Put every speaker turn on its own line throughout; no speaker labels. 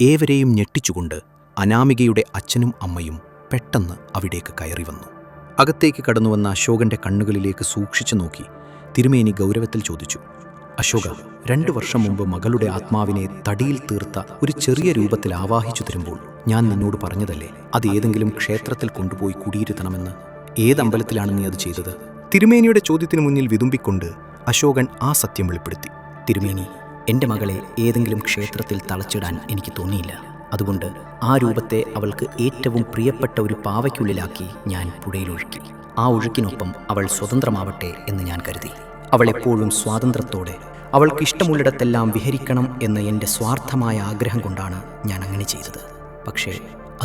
ഏവരെയും ഞെട്ടിച്ചുകൊണ്ട് അനാമികയുടെ അച്ഛനും അമ്മയും പെട്ടെന്ന് അവിടേക്ക് കയറി വന്നു. അകത്തേക്ക് കടന്നുവന്ന അശോകന്റെ കണ്ണുകളിലേക്ക് സൂക്ഷിച്ചു നോക്കി തിരുമേനി ഗൗരവത്തിൽ ചോദിച്ചു, അശോക, 2 വർഷം മുമ്പ് മകളുടെ ആത്മാവിനെ തടിയിൽ തീർത്ത ഒരു ചെറിയ രൂപത്തിൽ ആവാഹിച്ചു തരുമ്പോൾ ഞാൻ നിന്നോട് പറഞ്ഞതല്ലേ അത് ഏതെങ്കിലും ക്ഷേത്രത്തിൽ കൊണ്ടുപോയി കുടിയിരുത്തണമെന്ന്? ഏതമ്പലത്തിലാണ് നീ അത് ചെയ്തത്? തിരുമേനിയുടെ ചോദ്യത്തിനു മുന്നിൽ വിതുമ്പിക്കൊണ്ട് അശോകൻ ആ സത്യം വെളിപ്പെടുത്തി.
തിരുമേനി, എൻ്റെ മകളെ ഏതെങ്കിലും ക്ഷേത്രത്തിൽ തളച്ചിടാൻ എനിക്ക് തോന്നിയില്ല. അതുകൊണ്ട് ആ രൂപത്തെ അവൾക്ക് ഏറ്റവും പ്രിയപ്പെട്ട ഒരു പാവയ്ക്കുള്ളിലാക്കി ഞാൻ പുഴയിലൊഴുക്കി. ആ ഒഴുക്കിനൊപ്പം അവൾ സ്വതന്ത്രമാവട്ടെ എന്ന് ഞാൻ കരുതി. അവൾ എപ്പോഴും സ്വാതന്ത്ര്യത്തോടെ അവൾക്കിഷ്ടമുള്ളിടത്തെല്ലാം വിഹരിക്കണം എന്ന എൻ്റെ സ്വാർത്ഥമായ ആഗ്രഹം കൊണ്ടാണ് ഞാൻ അങ്ങനെ ചെയ്തത്. പക്ഷേ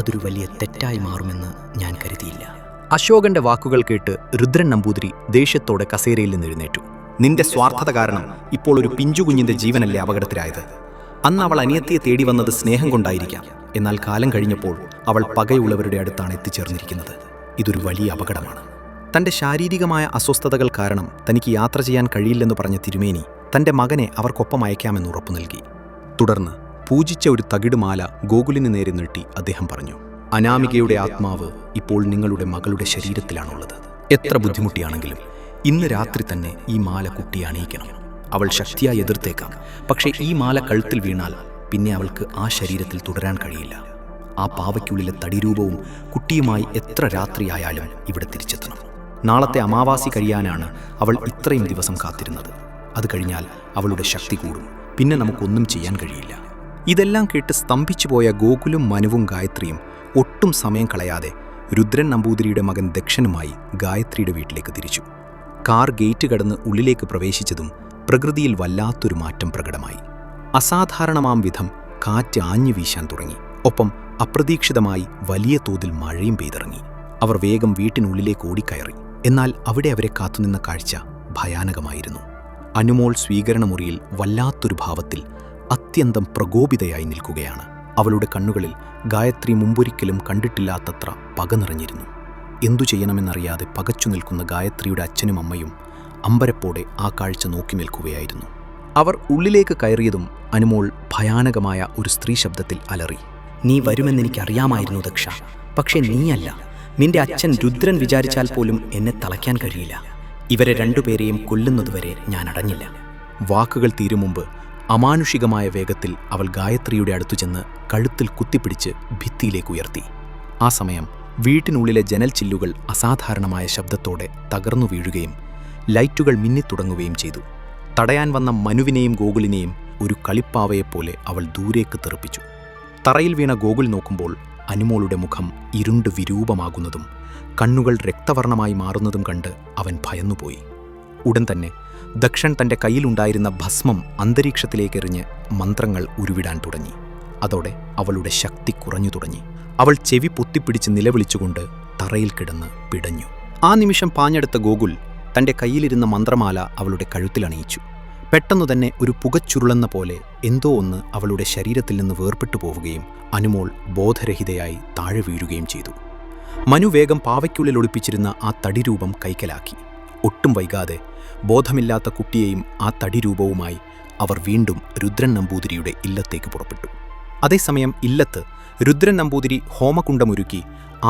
അതൊരു വലിയ തെറ്റായി മാറുമെന്ന് ഞാൻ കരുതിയില്ല.
അശോകന്റെ വാക്കുകൾ കേട്ട് രുദ്രൻ നമ്പൂതിരി ദേഷ്യത്തോടെ കസേരയിൽ നിന്ന് എഴുന്നേറ്റു. നിന്റെ സ്വാർത്ഥത കാരണം ഇപ്പോൾ ഒരു പിഞ്ചുകുഞ്ഞിന്റെ ജീവനല്ലേ അപകടത്തിലായത്? അന്ന് അവൾ അനിയത്തിയെ തേടി വന്നത് സ്നേഹം കൊണ്ടായിരിക്കാം. എന്നാൽ കാലം കഴിഞ്ഞപ്പോൾ അവൾ പകയുള്ളവരുടെ അടുത്താണ് എത്തിച്ചേർന്നിരിക്കുന്നത്. ഇതൊരു വലിയ അപകടമാണ്. തന്റെ ശാരീരികമായ അസ്വസ്ഥതകൾ കാരണം തനിക്ക് യാത്ര ചെയ്യാൻ കഴിയില്ലെന്ന് പറഞ്ഞ തിരുമേനി തന്റെ മകനെ അവർക്കൊപ്പം അയക്കാമെന്ന് ഉറപ്പു നൽകി. തുടർന്ന് പൂജിച്ച ഒരു തകിടുമാല ഗോകുലിന് നേരെ നീട്ടി അദ്ദേഹം പറഞ്ഞു, അനാമികയുടെ ആത്മാവ് ഇപ്പോൾ നിങ്ങളുടെ മകളുടെ ശരീരത്തിലാണുള്ളത്. എത്ര ബുദ്ധിമുട്ടിയാണെങ്കിലും ഇന്ന് രാത്രി തന്നെ ഈ മാല കുട്ടിയെ അണിയിക്കണം. അവൾ ശക്തിയായി എതിർത്തേക്കാം, പക്ഷേ ഈ മാല കഴുത്തിൽ വീണാൽ പിന്നെ അവൾക്ക് ആ ശരീരത്തിൽ തുടരാൻ കഴിയില്ല. ആ പാവയ്ക്കുള്ളിലെ തടിരൂപവും കുട്ടിയുമായി എത്ര രാത്രിയായാലും ഇവിടെ തിരിച്ചെത്തണം. നാളത്തെ അമാവാസി കഴിയാനാണ് അവൾ ഇത്രയും ദിവസം കാത്തിരുന്നത്. അത് കഴിഞ്ഞാൽ അവളുടെ ശക്തി കൂടും. പിന്നെ നമുക്കൊന്നും ചെയ്യാൻ കഴിയില്ല. ഇതെല്ലാം കേട്ട് സ്തംഭിച്ചുപോയ ഗോകുലും മനുവും ഗായത്രിയും ഒട്ടും സമയം കളയാതെ രുദ്രൻ നമ്പൂതിരിയുടെ മകൻ ദക്ഷനുമായി ഗായത്രിയുടെ വീട്ടിലേക്ക് തിരിച്ചു. കാർ ഗേറ്റ് കടന്ന് ഉള്ളിലേക്ക് പ്രവേശിച്ചതും പ്രകൃതിയിൽ വല്ലാത്തൊരു മാറ്റം പ്രകടമായി. അസാധാരണമാം വിധം കാറ്റ് ആഞ്ഞു വീശാൻ തുടങ്ങി. ഒപ്പം അപ്രതീക്ഷിതമായി വലിയ തോതിൽ മഴയും പെയ്തിറങ്ങി. അവർ വേഗം വീട്ടിനുള്ളിലേക്ക് ഓടിക്കയറി. എന്നാൽ അവിടെ അവരെ കാത്തുനിന്ന കാഴ്ച ഭയാനകമായിരുന്നു. അനുമോൾ സ്വീകരണമുറിയിൽ വല്ലാത്തൊരു ഭാവത്തിൽ അത്യന്തം പ്രകോപിതയായി നിൽക്കുകയാണ്. അവളുടെ കണ്ണുകളിൽ ഗായത്രി മുമ്പൊരിക്കലും കണ്ടിട്ടില്ലാത്തത്ര പക നിറഞ്ഞിരുന്നു. എന്തു ചെയ്യണമെന്നറിയാതെ പകച്ചു നിൽക്കുന്ന ഗായത്രിയുടെ അച്ഛനും അമ്മയും അമ്പരപ്പോടെ ആ കാഴ്ച നോക്കി നിൽക്കുകയായിരുന്നു. അവർ ഉള്ളിലേക്ക് കയറിയതും അനുമോൾ ഭയാനകമായ ഒരു സ്ത്രീ ശബ്ദത്തിൽ അലറി,
നീ വരുമെന്നെനിക്കറിയാമായിരുന്നു ദക്ഷ. പക്ഷേ നീയല്ല. നിന്റെ അച്ഛൻ രുദ്രൻ വിചാരിച്ചാൽ പോലും എന്നെ തളയ്ക്കാൻ കഴിയില്ല. ഇവരെ 2 പേരെയും കൊല്ലുന്നതുവരെ ഞാൻ അടഞ്ഞില്ല.
വാക്കുകൾ തീരും മുമ്പ് അമാനുഷികമായ വേഗത്തിൽ അവൾ ഗായത്രിയുടെ അടുത്തു ചെന്ന് കഴുത്തിൽ കുത്തിപ്പിടിച്ച് ഭിത്തിയിലേക്ക് ഉയർത്തി. ആ സമയം വീട്ടിനുള്ളിലെ ജനൽ ചില്ലുകൾ അസാധാരണമായ ശബ്ദത്തോടെ തകർന്നു വീഴുകയും ലൈറ്റുകൾ മിന്നിത്തുടങ്ങുകയും ചെയ്തു. തടയാൻ വന്ന മനുവിനെയും ഗോകുലിനെയും ഒരു കളിപ്പാവയെപ്പോലെ അവൾ ദൂരേക്ക് തെറിപ്പിച്ചു. തറയിൽ വീണ ഗോകുൽ നോക്കുമ്പോൾ അനുമോളുടെ മുഖം ഇരുണ്ട് വിരൂപമാകുന്നതും കണ്ണുകൾ രക്തവർണമായി മാറുന്നതും കണ്ട് അവൻ ഭയന്നുപോയി. ഉടൻ തന്നെ ദക്ഷൻ തൻ്റെ കയ്യിലുണ്ടായിരുന്ന ഭസ്മം അന്തരീക്ഷത്തിലേക്കെറിഞ്ഞ് മന്ത്രങ്ങൾ ഉരുവിടാൻ തുടങ്ങി. അതോടെ അവളുടെ ശക്തി കുറഞ്ഞു തുടങ്ങി. അവൾ ചെവി പൊത്തിപ്പിടിച്ച് നിലവിളിച്ചുകൊണ്ട് തറയിൽ കിടന്ന് പിടഞ്ഞു. ആ നിമിഷം പാഞ്ഞെടുത്ത ഗോകുൽ തൻ്റെ കയ്യിലിരുന്ന മന്ത്രമാല അവളുടെ കഴുത്തിലണിയിച്ചു. പെട്ടെന്നു തന്നെ ഒരു പുകച്ചുരുളെന്ന പോലെ എന്തോ ഒന്ന് അവളുടെ ശരീരത്തിൽ നിന്ന് വേർപെട്ടു പോവുകയും അനുമോൾ ബോധരഹിതയായി താഴെ വീഴുകയും ചെയ്തു. മനു വേഗം പാവയ്ക്കുള്ളിൽ ഒളിപ്പിച്ചിരുന്ന ആ തടിരൂപം കൈക്കലാക്കി. ഒട്ടും വൈകാതെ ബോധമില്ലാത്ത കുട്ടിയെയും ആ തടിരൂപവുമായി അവർ വീണ്ടും രുദ്രൻ നമ്പൂതിരിയുടെ ഇല്ലത്തേക്ക് പുറപ്പെട്ടു. അതേസമയം ഇല്ലത്ത് രുദ്രൻ നമ്പൂതിരി ഹോമകുണ്ടമൊരുക്കി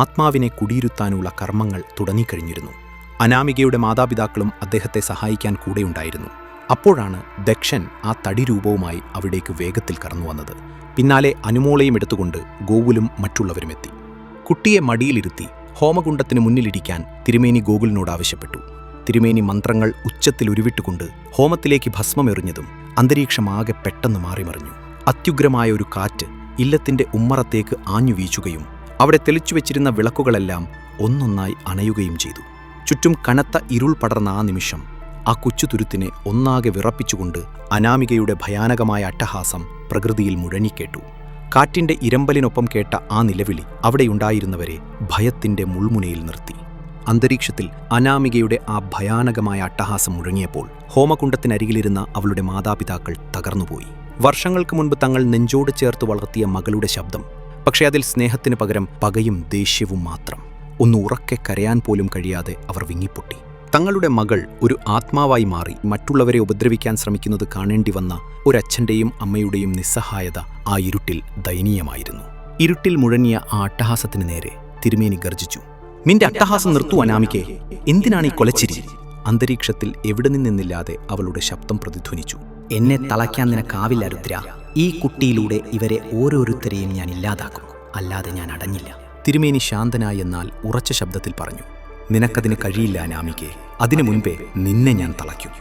ആത്മാവിനെ കുടിയിരുത്താനുള്ള കർമ്മങ്ങൾ തുടങ്ങിക്കഴിഞ്ഞിരുന്നു. അനാമികയുടെ മാതാപിതാക്കളും അദ്ദേഹത്തെ സഹായിക്കാൻ കൂടെയുണ്ടായിരുന്നു. അപ്പോഴാണ് ദക്ഷൻ ആ തടിരൂപവുമായി അവിടേക്ക് വേഗത്തിൽ കടന്നുവന്നത്. പിന്നാലെ അനുമോളയും എടുത്തുകൊണ്ട് ഗോകുലും മറ്റുള്ളവരുമെത്തി. കുട്ടിയെ മടിയിലിരുത്തി ഹോമകുണ്ടത്തിന് മുന്നിലിരിക്കാൻ തിരുമേനി ഗോകുലിനോട് ആവശ്യപ്പെട്ടു. തിരുമേനി മന്ത്രങ്ങൾ ഉച്ചത്തിൽ ഉരുവിട്ടുകൊണ്ട് ഹോമത്തിലേക്ക് ഭസ്മമെറിഞ്ഞതും അന്തരീക്ഷമാകെ പെട്ടെന്ന് മാറിമറിഞ്ഞു. അത്യുഗ്രമായ ഒരു കാറ്റ് ഇല്ലത്തിന്റെ ഉമ്മറത്തേക്ക് ആഞ്ഞു വീശുകയും അവിടെ തെളിച്ചുവെച്ചിരുന്ന വിളക്കുകളെല്ലാം ഒന്നൊന്നായി അണയുകയും ചെയ്തു. ചുറ്റും കനത്ത ഇരുൾ പടർന്ന ആ നിമിഷം ആ കൊച്ചുതുരുത്തിനെ ഒന്നാകെ വിറപ്പിച്ചുകൊണ്ട് അനാമികയുടെ ഭയാനകമായ അട്ടഹാസം പ്രകൃതിയിൽ മുഴങ്ങിക്കേട്ടു. കാറ്റിന്റെ ഇരമ്പലിനൊപ്പം കേട്ട ആ നിലവിളി അവിടെയുണ്ടായിരുന്നവരെ ഭയത്തിന്റെ മുൾമുനയിൽ നിർത്തി. അന്തരീക്ഷത്തിൽ അനാമികയുടെ ആ ഭയാനകമായ അട്ടഹാസം മുഴങ്ങിയപ്പോൾ ഹോമകുണ്ടത്തിനരികിലിരുന്ന അവളുടെ മാതാപിതാക്കൾ തകർന്നുപോയി. വർഷങ്ങൾക്ക് മുൻപ് തങ്ങൾ നെഞ്ചോട് ചേർത്ത് വളർത്തിയ മകളുടെ ശബ്ദം, പക്ഷേ അതിൽ സ്നേഹത്തിന് പകരം പകയും ദേഷ്യവും മാത്രം. ഒന്ന് ഉറക്കെ കരയാൻ പോലും കഴിയാതെ അവർ വിങ്ങിപ്പൊട്ടി. തങ്ങളുടെ മകൾ ഒരു ആത്മാവായി മാറി മറ്റുള്ളവരെ ഉപദ്രവിക്കാൻ ശ്രമിക്കുന്നത് കാണേണ്ടി വന്ന ഒരച്ഛൻ്റെയും അമ്മയുടെയും നിസ്സഹായത ആ ഇരുട്ടിൽ ദയനീയമായിരുന്നു. ഇരുട്ടിൽ മുഴങ്ങിയ ആ അട്ടഹാസത്തിന് നേരെ തിരുമേനി ഗർജിച്ചു. നിന്റെ അട്ടഹാസം നിർത്തൂ അനാമികേ, എന്തിനാണ് ഈ കൊലച്ചിരി? അന്തരീക്ഷത്തിൽ എവിടെ നിന്നെന്നില്ലാതെ അവളുടെ ശബ്ദം പ്രതിധ്വനിച്ചു.
എന്നെ തളയ്ക്കാൻ നിനക്കാവില്ല രുദ്ര. ഈ കുട്ടിയിലൂടെ ഇവരെ ഓരോരുത്തരെയും ഞാൻ ഇല്ലാതാക്കും, അല്ലാതെ ഞാൻ അടങ്ങില്ല.
തിരുമേനി ശാന്തനായി എന്നാൽ ഉറച്ച ശബ്ദത്തിൽ പറഞ്ഞു. നിനക്കതിന് കഴിയില്ല അനാമികേ, അതിനു മുൻപേ നിന്നെ ഞാൻ തളയ്ക്കും.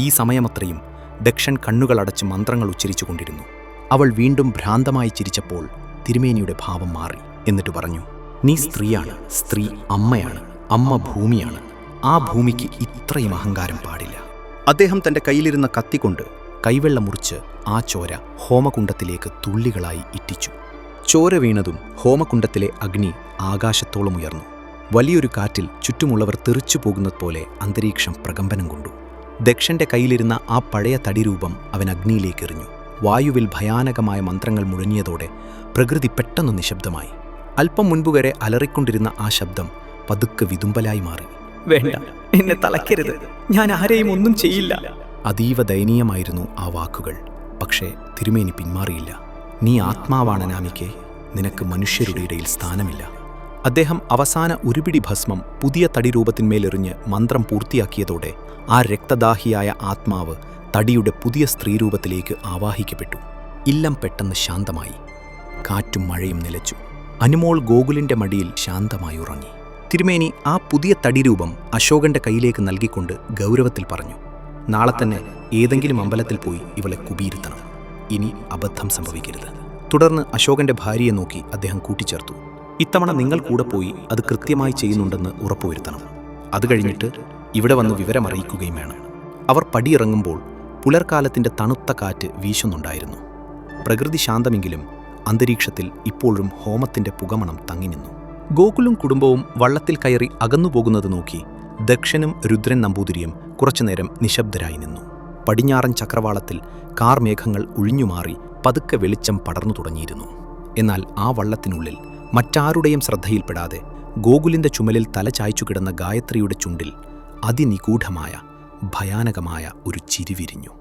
ഈ സമയമത്രയും ദക്ഷൻ കണ്ണുകളടച്ച് മന്ത്രങ്ങൾ ഉച്ചരിച്ചുകൊണ്ടിരുന്നു. അവൾ വീണ്ടും ഭ്രാന്തമായി ചിരിച്ചപ്പോൾ തിരുമേനിയുടെ ഭാവം മാറി. എന്നിട്ട് പറഞ്ഞു, നീ സ്ത്രീയാണ്, സ്ത്രീ അമ്മയാണ്, അമ്മ ഭൂമിയാണ്. ആ ഭൂമിക്ക് ഇത്രയും അഹങ്കാരം പാടില്ല. അദ്ദേഹം തൻ്റെ കയ്യിലിരുന്ന കത്തിക്കൊണ്ട് കൈവെള്ളം മുറിച്ച് ആ ചോര ഹോമകുണ്ഡത്തിലേക്ക് തുള്ളികളായി ഇറ്റിച്ചു. ചോര വീണതും ഹോമകുണ്ഡത്തിലെ അഗ്നി ആകാശത്തോളം ഉയർന്നു. വലിയൊരു കാറ്റിൽ ചുറ്റുമുള്ളവർ തെറിച്ചു പോകുന്നത് പോലെ അന്തരീക്ഷം പ്രകമ്പനം കൊണ്ടു. ദക്ഷന്റെ കയ്യിലിരുന്ന ആ പഴയ തടിരൂപം അവൻ അഗ്നിയിലേക്കെറിഞ്ഞു. വായുവിൽ ഭയാനകമായ മന്ത്രങ്ങൾ മുഴങ്ങിയതോടെ പ്രകൃതി പെട്ടെന്ന് നിശബ്ദമായി. അല്പം മുൻപുവരെ അലറിക്കൊണ്ടിരുന്ന ആ ശബ്ദം പതുക്കെ വിതുമ്പലായി മാറി.
വേണ്ട, എന്നെ തളയ്ക്കരുത്, ഞാൻ ആരെയും ഒന്നും ചെയ്യില്ല.
അതീവ ദയനീയമായിരുന്നു ആ വാക്കുകൾ. പക്ഷേ തിരുമേനി പിന്മാറിയില്ല. നീ ആത്മാവാണ് അനാമികേ, നിനക്ക് മനുഷ്യരുടെ ഇടയിൽ സ്ഥാനമില്ല. അദ്ദേഹം അവസാന ഉരുപിടി ഭസ്മം പുതിയ തടിരൂപത്തിന്മേലെറിഞ്ഞ് മന്ത്രം പൂർത്തിയാക്കിയതോടെ ആ രക്തദാഹിയായ ആത്മാവ് തടിയുടെ പുതിയ സ്ത്രീരൂപത്തിലേക്ക് ആവാഹിക്കപ്പെട്ടു. ഇല്ലം പെട്ടെന്ന് ശാന്തമായി. കാറ്റും മഴയും നിലച്ചു. അനുമോൾ ഗോകുലിന്റെ മടിയിൽ ശാന്തമായി ഉറങ്ങി. തിരുമേനി ആ പുതിയ തടിരൂപം അശോകന്റെ കയ്യിലേക്ക് നൽകിക്കൊണ്ട് ഗൗരവത്തിൽ പറഞ്ഞു, നാളെ തന്നെ ഏതെങ്കിലും അമ്പലത്തിൽ പോയി ഇവളെ കുബീരുത്തണം. ഇനി അബദ്ധം സംഭവിക്കരുത്. തുടർന്ന് അശോകന്റെ ഭാര്യയെ നോക്കി അദ്ദേഹം കൂട്ടിച്ചേർത്തു, ഇത്തവണ നിങ്ങൾ കൂടെ പോയി അത് കൃത്യമായി ചെയ്യുന്നുണ്ടെന്ന് ഉറപ്പുവരുത്തണം. അത് കഴിഞ്ഞിട്ട് ഇവിടെ വന്ന് വിവരമറിയിക്കുകയും വേണം. അവർ പടിയിറങ്ങുമ്പോൾ പുലർക്കാലത്തിന്റെ തണുത്ത കാറ്റ് വീശുന്നുണ്ടായിരുന്നു. പ്രകൃതി ശാന്തമെങ്കിലും അന്തരീക്ഷത്തിൽ ഇപ്പോഴും ഹോമത്തിന്റെ പുകമണം തങ്ങി നിന്നു. ഗോകുലും കുടുംബവും വള്ളത്തിൽ കയറി അകന്നുപോകുന്നത് നോക്കി ദക്ഷനും രുദ്രൻ നമ്പൂതിരിയും കുറച്ചുനേരം നിശബ്ദരായി നിന്നു. പടിഞ്ഞാറൻ ചക്രവാളത്തിൽ കാർമേഘങ്ങൾ ഒഴിഞ്ഞുമാറി പതുക്കെ വെളിച്ചം പടർന്നു തുടങ്ങിയിരുന്നു. എന്നാൽ ആ വള്ളത്തിനുള്ളിൽ മറ്റാരുടെയും ശ്രദ്ധയിൽപ്പെടാതെ ഗോകുലിന്റെ ചുമലിൽ തല ചായ്ച്ചു കിടന്ന ഗായത്രിയുടെ ചുണ്ടിൽ അതിനിഗൂഢമായ ഭയാനകമായ ഒരു ചിരി വിരിഞ്ഞു.